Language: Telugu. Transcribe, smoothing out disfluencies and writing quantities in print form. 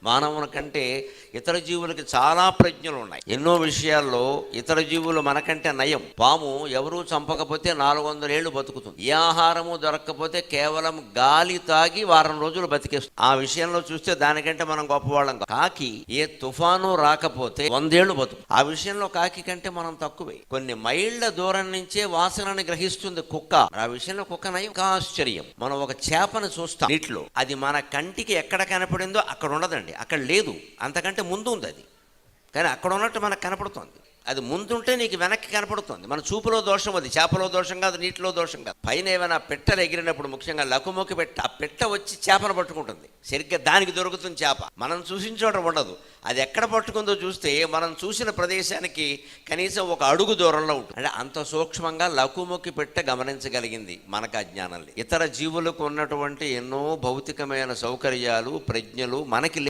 మానవుని కంటే ఇతర జీవులకి చాలా ప్రజ్ఞలు ఉన్నాయి. ఎన్నో విషయాల్లో ఇతర జీవులు మనకంటే నయం. పాము ఎవరూ చంపకపోతే 400 ఏళ్ళు బతుకుతుంది. ఏ ఆహారము దొరక్కపోతే కేవలం గాలి తాగి వారం రోజులు బతికేస్తుంది. ఆ విషయంలో చూస్తే దానికంటే మనం గొప్పవాళ్ళం. కాకి ఏ తుఫాను రాకపోతే 100 ఏళ్ళు బతుకు. ఆ విషయంలో కాకి కంటే మనం తక్కువే. కొన్ని మైళ్ళ దూరం నుంచే వాసనని గ్రహిస్తుంది కుక్క. ఆ విషయంలో కుక్క నయం. ఇంకా ఆశ్చర్యం, మనం ఒక చేపను చూస్తాం నీటిలో, అది మన కంటికి ఎక్కడ కనపడిందో అక్కడ ఉండదండి, అక్కడ లేదు, అంతకంటే ముందు ఉంది అది. కానీ అక్కడ ఉన్నట్టు మనకు కనపడుతుంది. అది ముందుంటే నీకు వెనక్కి కనపడుతుంది. మన చూపులో దోషం అది. చేపలో దోషం కాదు, నీటిలో దోషం కాదు. పైన ఏమైనా పెట్టలు ఎగిరినప్పుడు, ముఖ్యంగా లకుముకి పెట్ట, ఆ పెట్ట వచ్చి చేపను పట్టుకుంటుంది. సరిగ్గా దానికి దొరుకుతుంది చేప. మనం చూసిన చోట ఉండదు. అది ఎక్కడ పట్టుకుందో చూస్తే మనం చూసిన ప్రదేశానికి కనీసం 1 అడుగు దూరంలో ఉంటుంది. అంటే అంత సూక్ష్మంగా లకుముకి పెట్ట గమనించగలిగింది మనకు అజ్ఞానం లేదు. ఇతర జీవులకు ఉన్నటువంటి ఎన్నో భౌతికమైన సౌకర్యాలు, ప్రజ్ఞలు మనకి